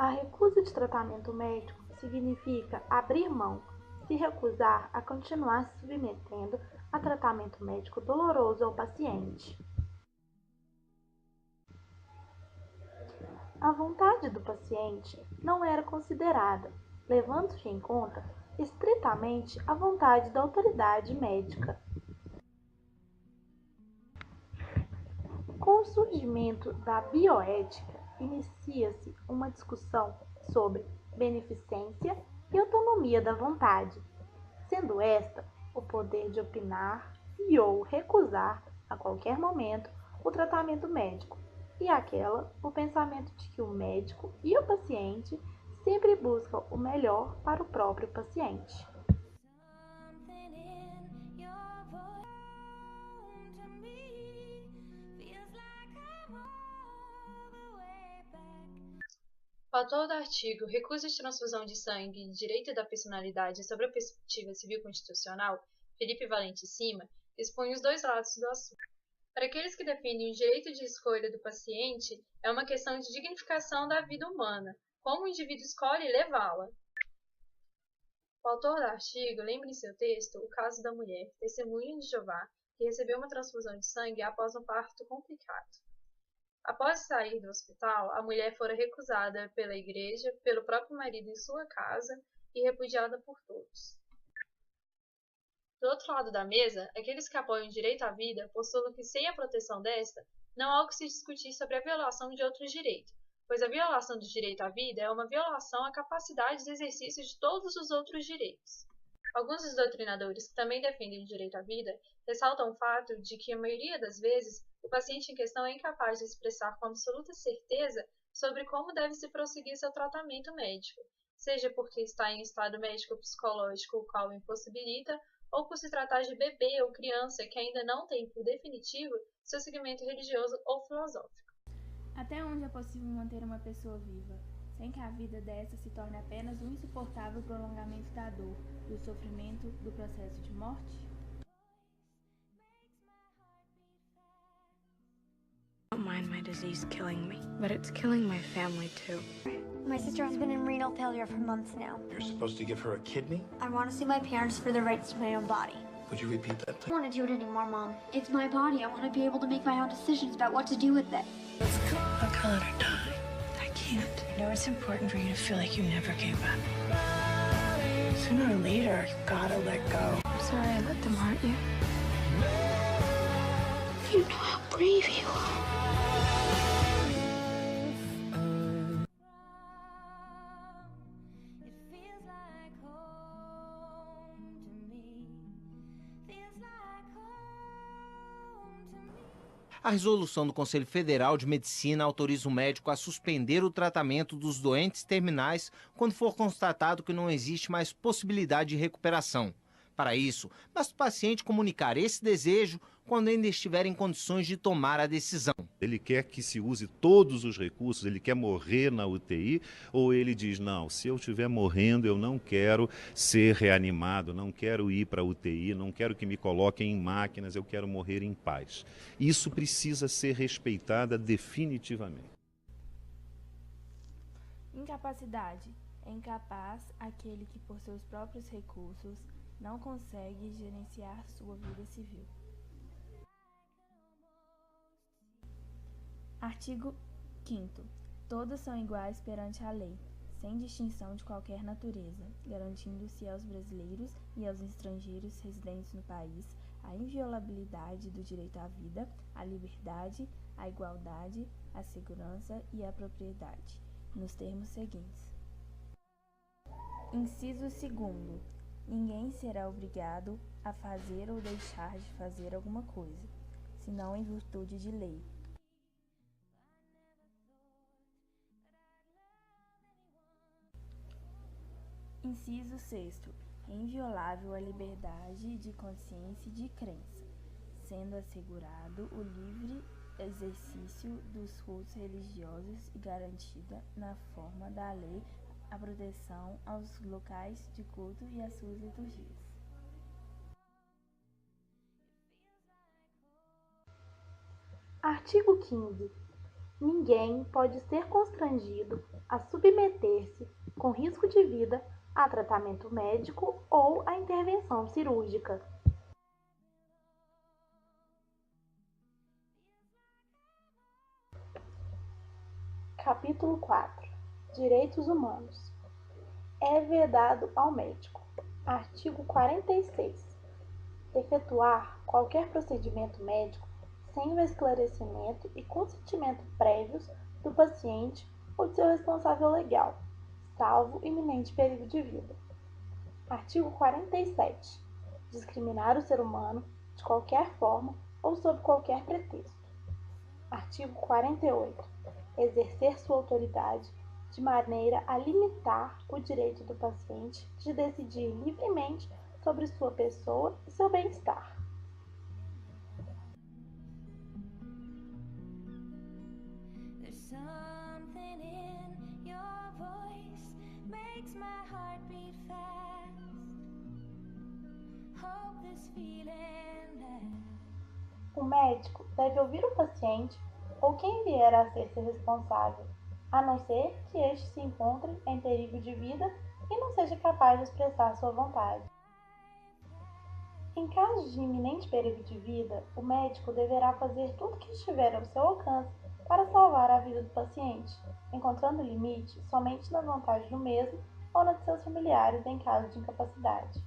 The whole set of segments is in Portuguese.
A recusa de tratamento médico significa abrir mão, se recusar a continuar se submetendo a tratamento médico doloroso ao paciente. A vontade do paciente não era considerada, levando-se em conta estritamente a vontade da autoridade médica. Com o surgimento da bioética, inicia-se uma discussão sobre beneficência e autonomia da vontade, sendo esta o poder de opinar e ou recusar, a qualquer momento, o tratamento médico, e aquela o pensamento de que o médico e o paciente sempre buscam o melhor para o próprio paciente. O autor do artigo Recusa de Transfusão de Sangue e Direito da Personalidade sobre a Perspectiva Civil Constitucional, Felipe Valente Sima, expõe os dois lados do assunto. Para aqueles que defendem o direito de escolha do paciente, é uma questão de dignificação da vida humana, como o indivíduo escolhe levá-la. O autor do artigo lembra em seu texto o caso da mulher, testemunha de Jeová, que recebeu uma transfusão de sangue após um parto complicado. Após sair do hospital, a mulher fora recusada pela igreja, pelo próprio marido em sua casa e repudiada por todos. Do outro lado da mesa, aqueles que apoiam o direito à vida postulam que sem a proteção desta, não há o que se discutir sobre a violação de outros direitos, pois a violação do direito à vida é uma violação à capacidade de exercício de todos os outros direitos. Alguns dos doutrinadores que também defendem o direito à vida ressaltam o fato de que, a maioria das vezes, o paciente em questão é incapaz de expressar com absoluta certeza sobre como deve se prosseguir seu tratamento médico, seja porque está em estado médico-psicológico o qual o impossibilita, ou por se tratar de bebê ou criança que ainda não tem, por definitivo, seu segmento religioso ou filosófico. Até onde é possível manter uma pessoa viva, sem que a vida dessa se torne apenas um insuportável prolongamento da dor, do sofrimento, do processo de morte? I don't mind my disease killing me, but it's killing my family too. My sister has been in renal failure for months now. You're supposed to give her a kidney? I want to see my parents for the rights to my own body. Would you repeat that, I please? don't want to do it anymore, Mom. It's my body. I want to be able to make my own decisions about what to do with it. I'll tell her to die. I can't. You know, it's important for you to feel like you never gave up. Sooner or later, you gotta let go. I'm sorry I let them hurt you. You know how brave you are. A resolução do Conselho Federal de Medicina autoriza o médico a suspender o tratamento dos doentes terminais quando for constatado que não existe mais possibilidade de recuperação. Para isso, basta o paciente comunicar esse desejo quando ainda estiver em condições de tomar a decisão. Ele quer que se use todos os recursos, ele quer morrer na UTI, ou ele diz, não, se eu estiver morrendo, eu não quero ser reanimado, não quero ir para a UTI, não quero que me coloquem em máquinas, eu quero morrer em paz. Isso precisa ser respeitada definitivamente. Incapacidade. É incapaz aquele que, por seus próprios recursos, não consegue gerenciar sua vida civil. Artigo 5º. Todos são iguais perante a lei, sem distinção de qualquer natureza, garantindo-se aos brasileiros e aos estrangeiros residentes no país a inviolabilidade do direito à vida, à liberdade, à igualdade, à segurança e à propriedade, nos termos seguintes. Inciso 2º. Ninguém será obrigado a fazer ou deixar de fazer alguma coisa, senão em virtude de lei. Inciso 6º. É inviolável a liberdade de consciência e de crença, sendo assegurado o livre exercício dos cultos religiosos e garantida, na forma da lei, a proteção aos locais de culto e às suas liturgias. Artigo 15. ninguém pode ser constrangido a submeter-se, com risco de vida, a tratamento médico ou a intervenção cirúrgica. Capítulo 4. Direitos humanos. É vedado ao médico. Artigo 46. Efetuar qualquer procedimento médico sem o esclarecimento e consentimento prévios do paciente ou de seu responsável legal, salvo iminente perigo de vida. Artigo 47. Discriminar o ser humano de qualquer forma ou sob qualquer pretexto. Artigo 48. Exercer sua autoridade de maneira a limitar o direito do paciente de decidir livremente sobre sua pessoa e seu bem-estar. O médico deve ouvir o paciente ou quem vier a ser seu responsável, a não ser que este se encontre em perigo de vida e não seja capaz de expressar sua vontade. Em caso de iminente perigo de vida, o médico deverá fazer tudo o que estiver ao seu alcance para salvar a vida do paciente, encontrando limite somente na vontade do mesmo ou na de seus familiares em caso de incapacidade.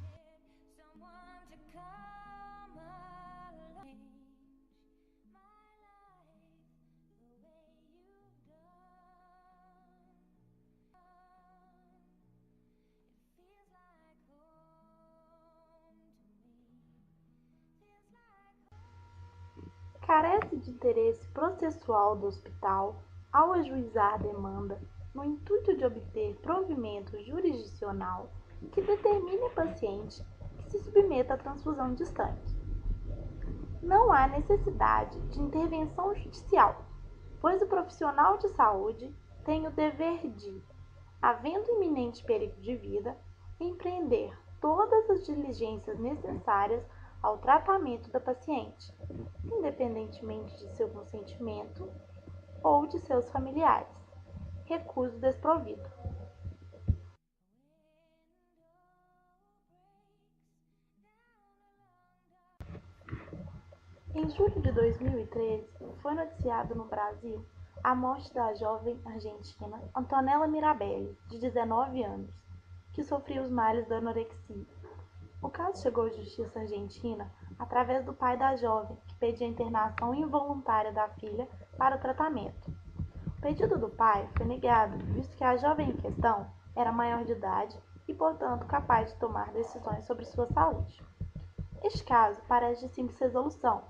Carece de interesse processual do hospital ao ajuizar demanda no intuito de obter provimento jurisdicional que determine ao paciente que se submeta à transfusão de sangue. Não há necessidade de intervenção judicial, pois o profissional de saúde tem o dever de, havendo iminente perigo de vida, empreender todas as diligências necessárias ao tratamento da paciente, independentemente de seu consentimento ou de seus familiares. Recuso desprovido. Em julho de 2013, foi noticiado no Brasil a morte da jovem argentina Antonella Mirabelli, de 19 anos, que sofria os males da anorexia. O caso chegou à justiça argentina através do pai da jovem, que pedia a internação involuntária da filha para o tratamento. O pedido do pai foi negado, visto que a jovem em questão era maior de idade e, portanto, capaz de tomar decisões sobre sua saúde. Este caso parece de simples resolução,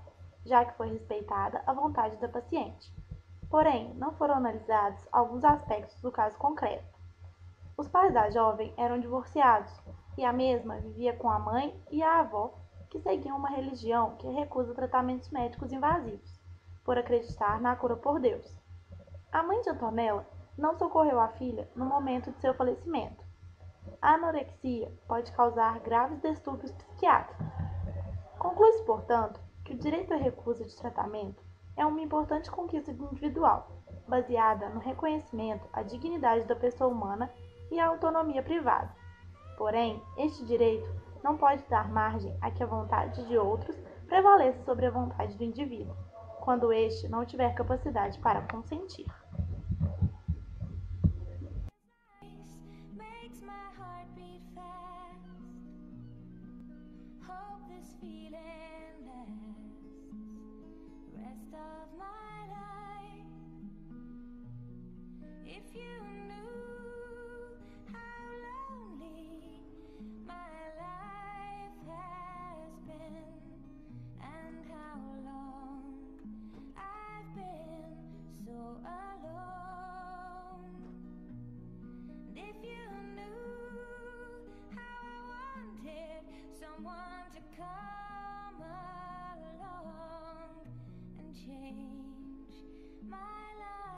já que foi respeitada a vontade da paciente. Porém, não foram analisados alguns aspectos do caso concreto. Os pais da jovem eram divorciados e a mesma vivia com a mãe e a avó, que seguiam uma religião que recusa tratamentos médicos invasivos, por acreditar na cura por Deus. A mãe de Antonella não socorreu a filha no momento de seu falecimento. A anorexia pode causar graves distúrbios psiquiátricos. Conclui-se, portanto, que o direito à recusa de tratamento é uma importante conquista individual, baseada no reconhecimento à dignidade da pessoa humana e à autonomia privada. Porém, este direito não pode dar margem a que a vontade de outros prevaleça sobre a vontade do indivíduo, quando este não tiver capacidade para consentir. Someone to come along and change my